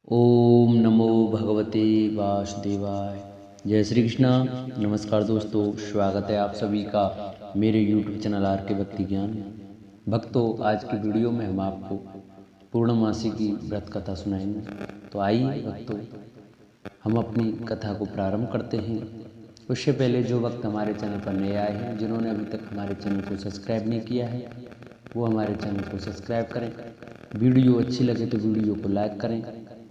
ओम नमो भगवते वासुदेवाय। जय श्री कृष्णा। नमस्कार दोस्तों, स्वागत है आप सभी का मेरे YouTube चैनल आर के भक्ति ज्ञान में। भक्तों, आज की वीडियो में हम आपको पूर्णमासी की व्रत कथा सुनाएंगे। तो आइए भक्तों, हम अपनी कथा को प्रारंभ करते हैं। उससे पहले जो वक्त हमारे चैनल पर नए आए हैं, जिन्होंने अभी तक हमारे चैनल को सब्सक्राइब नहीं किया है, वो हमारे चैनल को सब्सक्राइब करें। वीडियो अच्छी लगे तो वीडियो को लाइक करें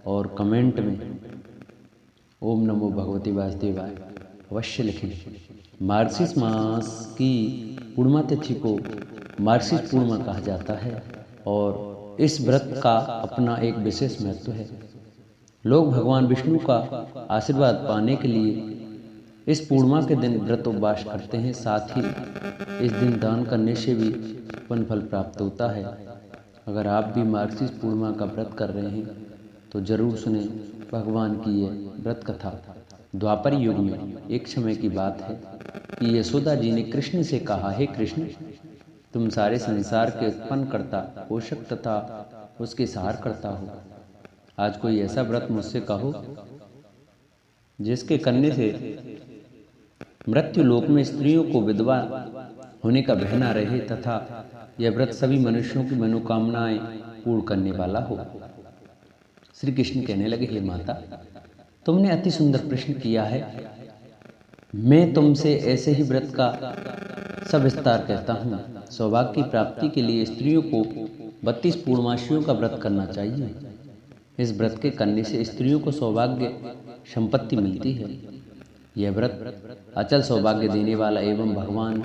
और कमेंट में ओम नमो भगवते वासुदेवाय अवश्य लिखें। मार्गशीर्ष मास की पूर्णिमा तिथि को मार्गशीर्ष पूर्णिमा कहा जाता है और इस व्रत का अपना एक विशेष महत्व है। लोग भगवान विष्णु का आशीर्वाद पाने के लिए इस पूर्णिमा के दिन व्रत उपवास करते हैं। साथ ही इस दिन दान करने से भी पुण्य फल प्राप्त होता है। अगर आप भी मार्गशीर्ष पूर्णिमा का व्रत कर रहे हैं तो जरूर सुने भगवान की यह व्रत कथा। द्वापर युग में एक समय की बात है कि यशोदा जी ने कृष्ण से कहा, हे कृष्ण, तुम सारे संसार के उत्पन्न करता, पोषक तथा उसके सहार करता हो। आज कोई ऐसा व्रत मुझसे कहो जिसके करने से मृत्यु लोक में स्त्रियों को विधवा होने का भय न रहे तथा यह व्रत सभी मनुष्यों की मनोकामनाएं पूर्ण करने वाला हो। श्री कृष्ण कहने लगे, हे माता, तुमने अति सुंदर प्रश्न किया है। मैं तुमसे ऐसे ही व्रत का सविस्तार कहता हूँ। सौभाग्य की प्राप्ति के लिए स्त्रियों को 32 पूर्णमासियों का व्रत करना चाहिए। इस व्रत के करने से स्त्रियों को सौभाग्य संपत्ति मिलती है। यह व्रत अचल सौभाग्य देने वाला एवं भगवान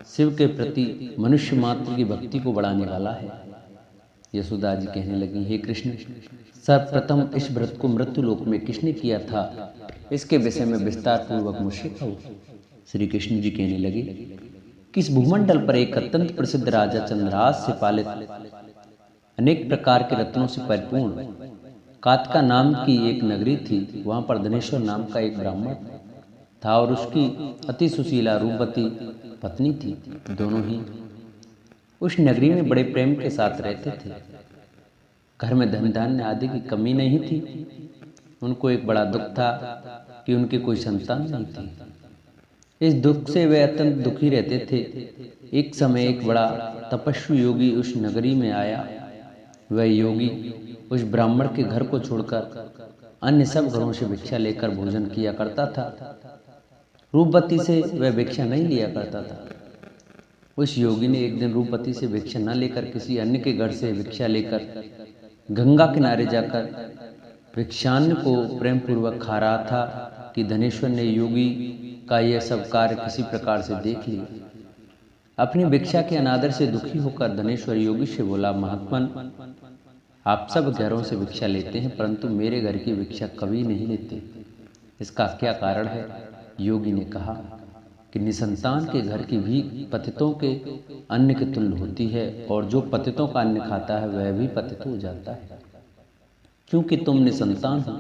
शिव के प्रति मनुष्य मात्र की भक्ति को बढ़ाने वाला है। यशोदा जी कहने लगी, हे कृष्ण, सर्वप्रथम इस व्रत को मृत्यु लोक में किसने किया था, इसके विषय में विस्तार पूर्वक मुझसे कहो। श्री कृष्ण जी कहने लगे, किस भूमंडल पर एक अत्यंत प्रसिद्ध राजा चंद्रहास से पालित अनेक प्रकार के रत्नों से परिपूर्ण कातका नाम की एक नगरी थी। वहां पर धनेश्वर नाम का एक ब्राह्मण था और उसकी अति सुशीला रूपवती पत्नी थी। दोनों ही उस नगरी में बड़े प्रेम के साथ रहते थे। घर में धन धान्य आदि की कमी नहीं थी। उनको एक बड़ा दुख था कि उनकी कोई संतान नहीं थी। इस दुख से वे अत्यंत दुखी रहते थे। एक समय एक बड़ा तपस्वी योगी उस नगरी में आया। वह योगी उस ब्राह्मण के घर को छोड़कर अन्य सब घरों से भिक्षा लेकर भोजन किया करता था। रूपवती से वह भिक्षा नहीं लिया करता था। उस योगी ने एक दिन रूपवती से भिक्षा न लेकर किसी अन्य के घर से भिक्षा लेकर गंगा किनारे जाकर भिक्षान्न को प्रेम पूर्वक खा रहा था कि धनेश्वर ने योगी का यह सब कार्य किसी प्रकार से देख लिया। अपनी भिक्षा के अनादर से दुखी होकर धनेश्वर योगी से बोला, महात्मन, आप सब घरों से भिक्षा लेते हैं परंतु मेरे घर की भिक्षा कभी नहीं लेते। इसका क्या कारण है? योगी ने कहा कि निसंतान के घर की भीख पतितों के अन्न के तुल्य होती है और जो पतितों का अन्न खाता है वह भी पतित हो जाता है। क्योंकि तुम निसंतान हो,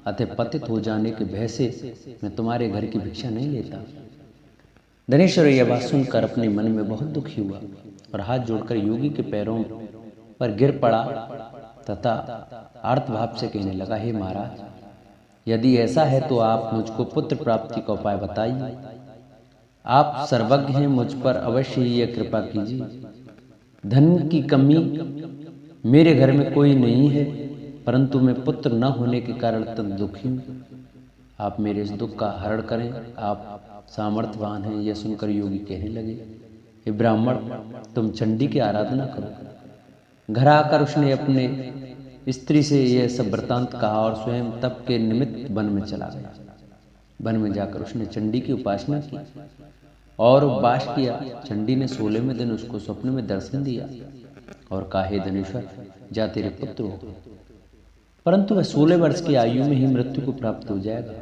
अतः पतित हो जाने के भय से मैं तुम्हारे घर की भिक्षा नहीं लेता। धनेश्वर यह बात सुनकर अपने मन में बहुत दुखी हुआ और हाथ जोड़कर योगी के पैरों पर गिर पड़ा तथा आर्तभाव से कहने लगा, हे महाराज, यदि ऐसा है तो आप मुझको पुत्र प्राप्ति का उपाय बताइए। आप सर्वज्ञ हैं, मुझ पर अवश्य ही यह कृपा कीजिए। धन की कमी मेरे घर में कोई नहीं है परंतु मैं पुत्र न होने के कारण अत्यंत दुखी हूँ। आप मेरे इस दुख का हरण करें, आप सामर्थ्यवान हैं। यह सुनकर योगी कहने लगे, हे ब्राह्मण, तुम चंडी की आराधना करो। घर आकर उसने अपने स्त्री से यह सब वृतांत कहा और स्वयं तप के निमित्त वन में चला गया। वन में जाकर उसने चंडी की उपासना की और उपवास किया। चंडी ने 16वें दिन उसको स्वप्न में दर्शन दिया और कहा, हे धनेश्वर, जा तेरे पुत्र हो, परंतु वह 16 वर्ष की आयु में ही मृत्यु को प्राप्त हो जाएगा।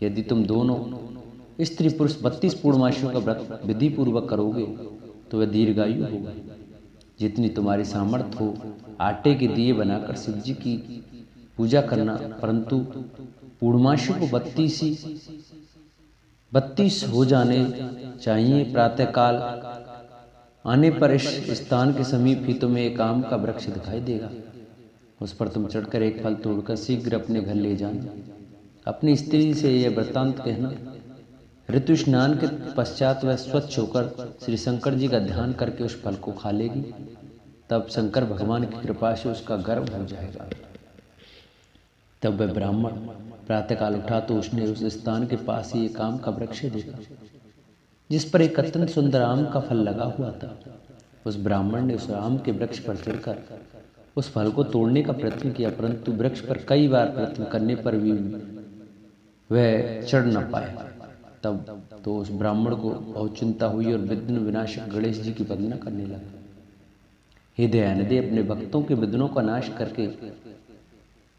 यदि तुम दोनों स्त्री पुरुष 32 पूर्णमासियों का व्रत विधि पूर्वक करोगे तो वह दीर्घायु होगा। जितनी तुम्हारी सामर्थ्य हो आटे के दिए बनाकर शिव जी की पूजा करना, परंतु पूर्णमासी को 32 हो जाने चाहिए। प्रातःकाल आने पर इस स्थान के समीप ही तुम्हें एक आम का वृक्ष दिखाई देगा। उस पर तुम चढ़कर एक फल तोड़कर शीघ्र अपने घर ले जाना। अपनी स्त्री से यह वृत्तांत कहना। ऋतु स्नान के पश्चात वह स्वच्छ होकर श्री शंकर जी का ध्यान करके उस फल को खा लेगी। तब शंकर भगवान की कृपा से उसका गर्भ हो जाएगा। तब वह ब्राह्मण प्रातःकाल उठा तो उसने उस स्थान के पास ही एक आम का वृक्ष देखा, जिस पर एक अत्यंत सुंदर आम का फल लगा हुआ था। उस ब्राह्मण ने उस आम के वृक्ष पर चढ़कर उस फल को तोड़ने का प्रयत्न किया, परंतु वृक्ष पर कई बार प्रयत्न करने पर भी वह चढ़ न पाया। तब तो उस ब्राह्मण को बहुत चिंता हुई और विघ्न विनाशक गणेश जी की वंदना करने लगा। हे दयानिधि, अपने भक्तों के विघ्नों का नाश करके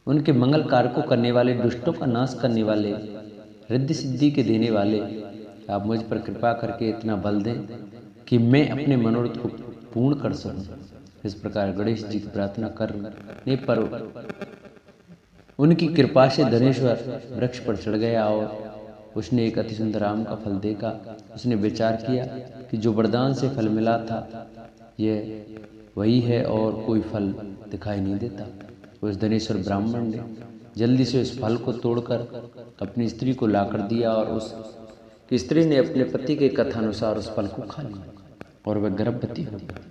उनके मंगल कार्य को करने वाले, दुष्टों का नाश करने वाले, रिद्धि सिद्धि के देने वाले, आप मुझ पर कृपा करके इतना बल दें कि मैं अपने मनोरथ को पूर्ण कर सकूं। इस प्रकार गणेश जी की प्रार्थना करने पर उनकी कृपा से धनेश्वर वृक्ष पर चढ़ गया और उसने एक अति सुंदर आम का फल देखा। उसने विचार किया कि जो वरदान से फल मिला था यह वही है और कोई फल दिखाई नहीं देता। उस धनेश्वर ब्राह्मण ने जल्दी से उस फल को तोड़कर अपनी स्त्री को लाकर दिया और उस स्त्री ने अपने पति के कथानुसार उस फल को खा लिया और वह गर्भवती हो गई।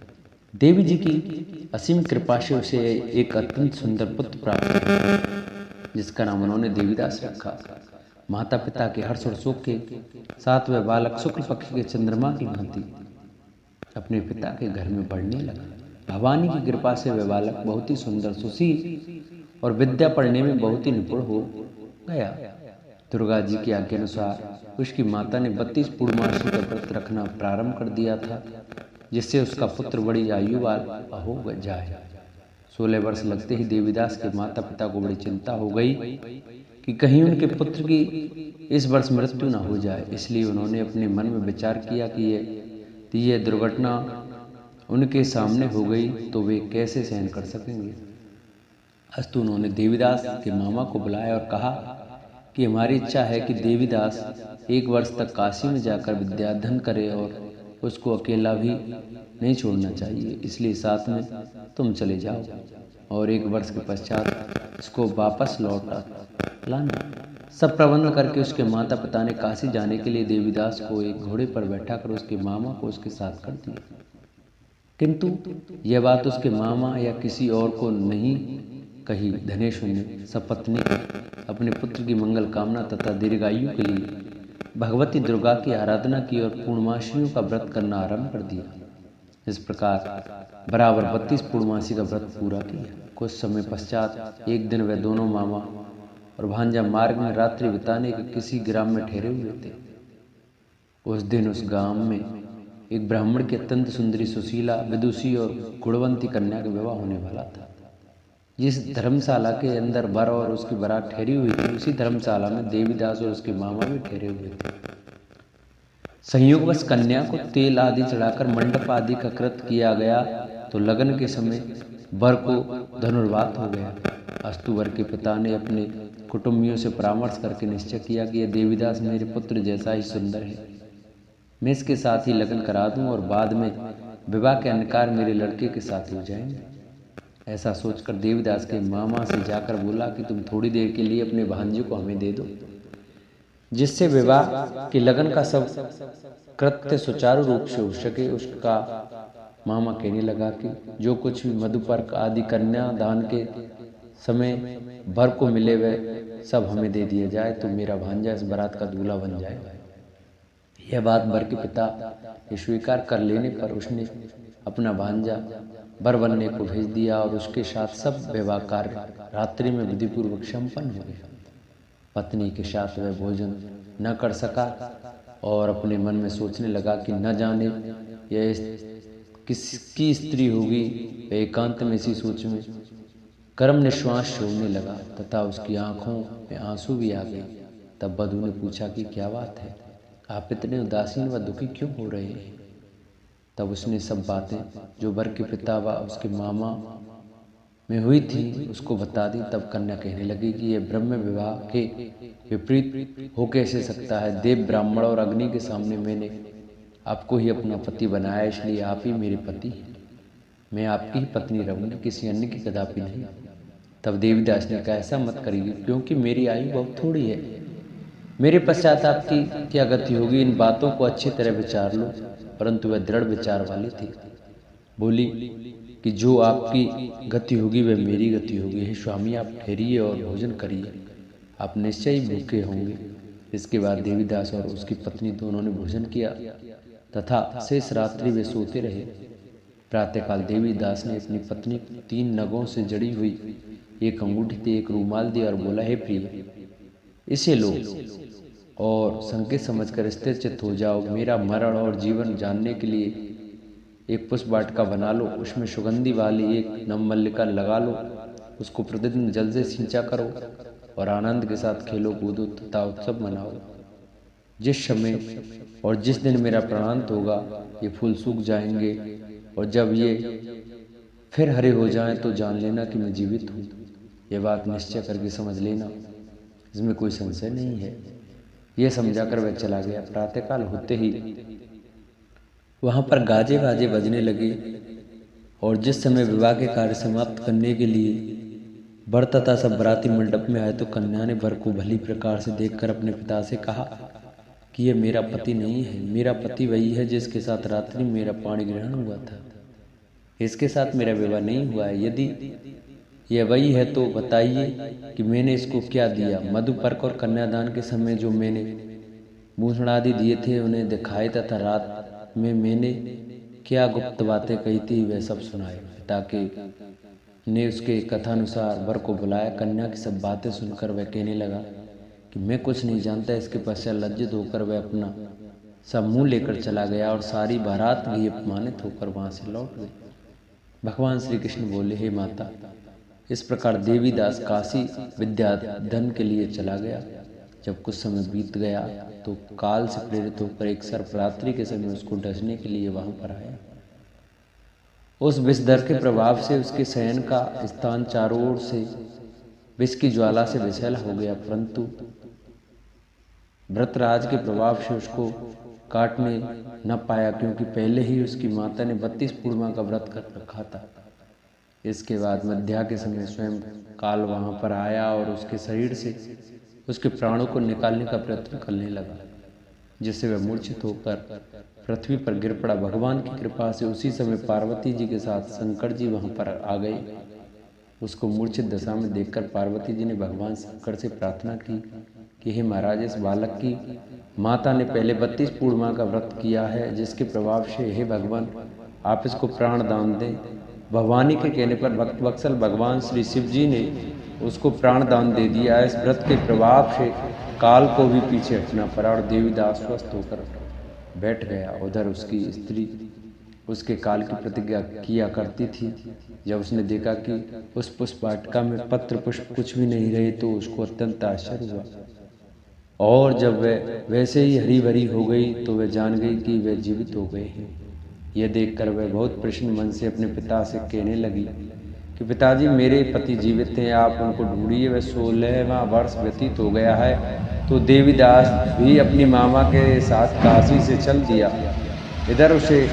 देवी जी की असीम कृपा से उसे एक अत्यंत सुंदर पुत्र प्राप्त हुआ, जिसका नाम उन्होंने देवीदास रखा। माता पिता के हर्ष और शोक के साथ वह बालक शुक्ल पक्ष के चंद्रमा की भांति अपने पिता के घर में बढ़ने लगा। भवानी की कृपा से वह बालक बहुत ही सुंदर, सुशील और विद्या पढ़ने में बहुत ही निपुण हो गया। दुर्गा जी की आज्ञा अनुसार उसकी माता ने 32 पूर्णमासी का व्रत रखना प्रारंभ कर दिया था, जिससे उसका पुत्र बड़ी आयु वाला हो जाए। 16 वर्ष लगते ही देवीदास के माता पिता को बड़ी चिंता हो गई कि कहीं उनके पुत्र की इस वर्ष मृत्यु न हो जाए। इसलिए उन्होंने अपने मन में विचार किया कि यह दुर्घटना उनके सामने हो गई तो वे कैसे सहन कर सकेंगे। अस्तु उन्होंने देवीदास के मामा को बुलाया और कहा कि हमारी इच्छा है कि देवीदास 1 वर्ष तक काशी में जाकर विद्याध्ययन करे और उसको अकेला भी नहीं छोड़ना चाहिए, इसलिए साथ में तुम चले जाओ और 1 वर्ष के पश्चात इसको वापस लौटा लाना। सब प्रबंध करके उसके माता पिता ने काशी जाने के लिए देवीदास को एक घोड़े पर बैठाकर उसके मामा को उसके साथ कर दिया। किंतु यह बात उसके मामा या किसी और को नहीं कही। धनेश्वर ने सपत्नी अपने पुत्र की मंगल कामना तथा दीर्घायु के लिए भगवती दुर्गा की आराधना की और पूर्णमासियों का व्रत करना आरंभ कर दिया। इस प्रकार बराबर 32 पूर्णमासी का व्रत पूरा किया। कुछ समय पश्चात एक दिन वह दोनों मामा और भांजा मार्ग में रात्रि बिताने के किसी ग्राम में ठहरे हुए थे। उस दिन उस गांव में एक ब्राह्मण की अत्यंत सुंदरी, सुशीला, विदुषी और गुणवंती कन्या का विवाह होने वाला था। जिस धर्मशाला के अंदर वर और उसकी बारात ठहरी हुई थी, उसी धर्मशाला में देवीदास और उसके मामा भी ठहरे हुए थे। संयोगवश कन्या को तेल आदि चढ़ाकर मंडप आदि का कृत किया गया तो लगन के समय वर को धनुर्वात हो गया। अस्तु वर के पिता ने अपने कुटुंबियों से परामर्श करके निश्चय किया कि यह देवीदास मेरे पुत्र जैसा ही सुंदर है, मैं इसके साथ ही लगन करा दूं और बाद में विवाह के अन्यकार मेरे लड़के के साथ हो जाएंगे। ऐसा सोचकर देवीदास के मामा से जाकर बोला कि तुम थोड़ी देर के लिए अपने भांजे को हमें दे दो, जिससे विवाह के लगन का सब कृत्य सुचारू रूप से हो सके। उसका मामा कहने लगा कि जो कुछ भी मधुपर्क आदि कन्या दान के समय वर को मिले वह सब हमें दे दिया जाए तो मेरा भांजा इस बारात का दूल्हा बन जाएगा। यह बात वर के पिता ने स्वीकार कर लेने पर उसने अपना भांजा वर बनने को भेज दिया और उसके साथ सब विवाह कार्य रात्रि में विधिपूर्वक संपन्न हो गया। पत्नी के साथ वह भोजन न कर सका और अपने मन में सोचने लगा कि न जाने यह किसकी स्त्री होगी। वह एकांत में इसी सोच में कर्म निश्वास छोड़ने लगा तथा उसकी आंखों में आंसू भी आ गए। तब वधू ने पूछा कि क्या बात है, आप इतने उदासीन व दुखी क्यों हो रहे हैं। तब उसने सब बातें जो वर के पिता व उसके मामा में हुई थी उसको बता दी। तब कन्या कहने लगी कि यह ब्रह्म विवाह के विपरीत हो कैसे सकता है। देव, ब्राह्मण और अग्नि के सामने मैंने आपको ही अपना पति बनाया, इसलिए आप ही मेरे पति हैं। मैं आपकी ही पत्नी रहूंगी, किसी अन्य की कदापि नहीं। तब देवीदास ने कहा, ऐसा मत करिए, क्योंकि मेरी आयु बहुत थोड़ी है। मेरे पश्चात आपकी क्या गति होगी, इन बातों को अच्छी तरह विचार लो। परंतु वह दृढ़ विचार वाली थी। बोली कि जो आपकी गति होगी वह मेरी गति होगी। हे स्वामी, आप ठहरिए और भोजन करिए, आप निश्चय ही भूखे होंगे। इसके बाद देवीदास और उसकी पत्नी दोनों ने भोजन किया तथा शेष रात्रि वे सोते रहे। प्रातःकाल देवीदास ने अपनी पत्नी को 3 नगों से जड़ी हुई एक अंगूठी थी, एक रूमाल दिया और बोला, हे प्रिय, इसे लो और संकेत समझकर स्थिर चित्त हो जाओ। मेरा मरण और जीवन जानने के लिए एक पुष्प वाटिका बना लो, उसमें सुगंधी वाली एक नवमल्लिका लगा लो, उसको प्रतिदिन जल से सींचा करो और आनंद के साथ खेलो कूदो तथा उत्सव मनाओ। जिस समय और जिस दिन मेरा प्राणांत होगा ये फूल सूख जाएंगे, और जब ये फिर हरे हो जाएं तो जान लेना कि मैं जीवित हूँ। ये बात निश्चय करके समझ लेना, इसमें कोई संशय नहीं है। यह समझाकर वह चला गया। प्रातःकाल होते ही वहां पर गाजे बाजे बजने लगे, और जिस समय विवाह के कार्य समाप्त करने के लिए वर तथा सब बराती मंडप में आए तो कन्या ने वर को भली प्रकार से देखकर अपने पिता से कहा कि यह मेरा पति नहीं है, मेरा पति वही है जिसके साथ रात्रि मेरा पाणी ग्रहण हुआ था, इसके साथ मेरा विवाह नहीं हुआ है। यदि यह वही है तो बताइए कि मैंने इसको क्या दिया। मधुपर्क और कन्यादान के समय जो मैंने भूषण आदि दिए थे उन्हें दिखाए तथा रात में मैंने क्या गुप्त बातें कही थी वह सब सुनाए। पिता के ने उसके कथानुसार वर को बुलाया। कन्या की सब बातें सुनकर वह कहने लगा कि मैं कुछ नहीं जानता। इसके पश्चात लज्जित होकर वह अपना सब मुंह लेकर चला गया और सारी बारात भी अपमानित होकर वहां से लौट गई। भगवान श्री कृष्ण बोले, हे माता, इस प्रकार देवीदास काशी विद्याधन के लिए चला गया। जब कुछ समय बीत गया तो काल से प्रेरित होकर एक सर्परात्रि के समय उसको डसने के लिए वहां पर आया। उस विषधर के प्रभाव से उसके शयन का स्थान चारों ओर से विष की ज्वाला से विषैला हो गया, परंतु व्रतराज के प्रभाव से उसको काटने न पाया, क्योंकि पहले ही उसकी माता ने 32 पूर्णिमा का व्रत कर रखा था। इसके बाद मध्या के समय स्वयं काल वहां पर आया और उसके शरीर से उसके प्राणों को निकालने का प्रयत्न करने लगा, जिससे वह मूर्छित होकर पृथ्वी पर गिर पड़ा। भगवान की कृपा से उसी समय पार्वती जी के साथ शंकर जी वहां पर आ गए। उसको मूर्छित दशा में देखकर पार्वती जी ने भगवान शंकर से प्रार्थना की कि हे महाराज, इस बालक की माता ने पहले 32 पूर्णिमा का व्रत किया है, जिसके प्रभाव से हे भगवान आप इसको प्राण दान दें। भवानी के कहने पर भक्त वत्सल भगवान श्री शिव जी ने उसको प्राण दान दे दिया। इस व्रत के प्रभाव से काल को भी पीछे हटना पड़ा और देवीदास स्वस्थ होकर बैठ गया। उधर उसकी स्त्री उसके काल की प्रतिज्ञा किया करती थी। जब उसने देखा कि उस पुष्प वाटिका में पत्र पुष्प कुछ भी नहीं रहे तो उसको अत्यंत आश्चर्य हुआ, और जब वह वैसे ही हरी भरी हो गई तो वह जान गई कि वह जीवित हो गए हैं। यह देखकर वह बहुत प्रसन्न मन से अपने पिता से कहने लगी कि पिताजी, मेरे पति जीवित हैं, आप उनको ढूंढिए। वह 16वां वर्ष व्यतीत हो गया है तो देवीदास भी अपनी मामा के साथ काशी से चल दिया। इधर उसे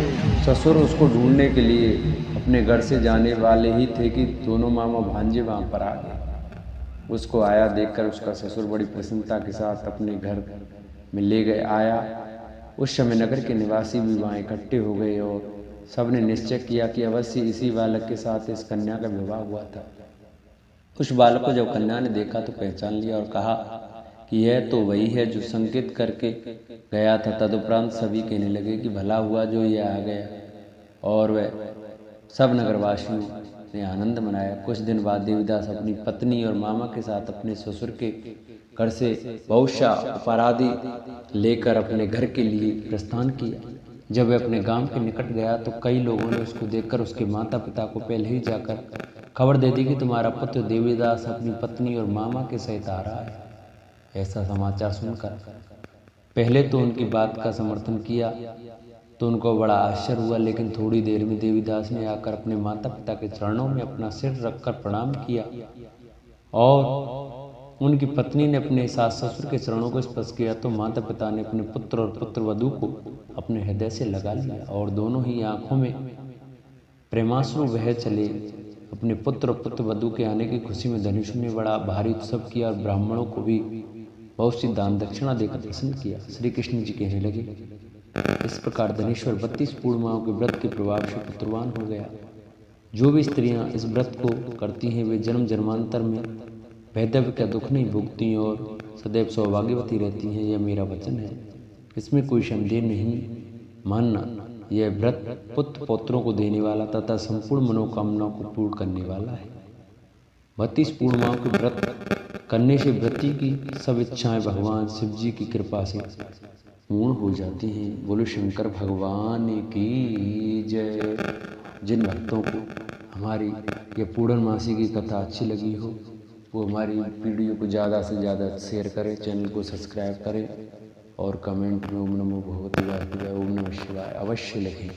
ससुर उसको ढूंढने के लिए अपने घर से जाने वाले ही थे कि दोनों मामा भांजे वहां पर आ गए। उसको आया देखकर उसका ससुर बड़ी प्रसन्नता के साथ अपने घर में ले गए आया। उस समय नगर के निवासी भी वहां इकट्ठे हो गए और सबने निश्चय किया कि अवश्य इसी बालक के साथ इस कन्या का विवाह हुआ था। उस बालक को जब कन्या ने देखा तो पहचान लिया और कहा कि यह तो वही है जो संकेत करके गया था। तदुपरांत सभी कहने लगे कि भला हुआ जो यह आ गया, और वह सब नगरवासियों ने आनंद मनाया। कुछ दिन बाद देवीदास अपनी पत्नी और मामा के साथ अपने ससुर के घर से बहुशा उपहारादि लेकर अपने घर के लिए प्रस्थान किया। जब वह अपने गांव के निकट गया तो कई लोगों ने उसको देखकर उसके माता पिता को पहले ही जाकर खबर दे दी कि तुम्हारा पुत्र देवीदास अपनी पत्नी और मामा के सहित आ रहा है। ऐसा समाचार सुनकर पहले तो उनकी बात का समर्थन किया तो उनको बड़ा आश्चर्य हुआ, लेकिन थोड़ी देर में देवीदास ने आकर अपने माता पिता के चरणों में अपना सिर रखकर प्रणाम किया, और उनकी पत्नी ने अपने सास ससुर के चरणों को स्पर्श किया तो माता पिता ने अपने पुत्र और पुत्रवधू को अपने हृदय से लगा लिया, और दोनों ही आंखों में प्रेमाश्रु बह चले। अपने पुत्र और पुत्र वधू के आने की खुशी में धनुष ने बड़ा भारी उत्सव किया और ब्राह्मणों को भी बहुत सी दान दक्षिणा देकर प्रसन्न किया। श्री कृष्ण जी कहने लगे, इस प्रकार धनेश्वर 32 पूर्णिमाओं के व्रत के प्रभाव से पुत्रवान हो गया। जो भी स्त्रियां इस व्रत को करती हैं वे जन्म जन्मांतर में वैधव्य का दुख नहीं भोगती और सदैव सौभाग्यवती रहती हैं। यह मेरा वचन है, इसमें कोई संदेह नहीं मानना। यह व्रत पुत्र पौत्रों को देने वाला तथा संपूर्ण मनोकामनाओं को पूर्ण करने वाला है। 32 पूर्णिमाओं के व्रत करने से व्रती की सब इच्छाएं भगवान शिव जी की कृपा से पूर्ण हो जाती हैं। बोलो शंकर भगवान की जय। जिन भक्तों को हमारी यह पूर्णमासी की कथा अच्छी लगी हो वो हमारी वीडियो को ज़्यादा से ज़्यादा शेयर करें, चैनल को सब्सक्राइब करें और कमेंट में ओम नमो भगवते वासुदेवाय, ओम नमः शिवाय अवश्य लिखें।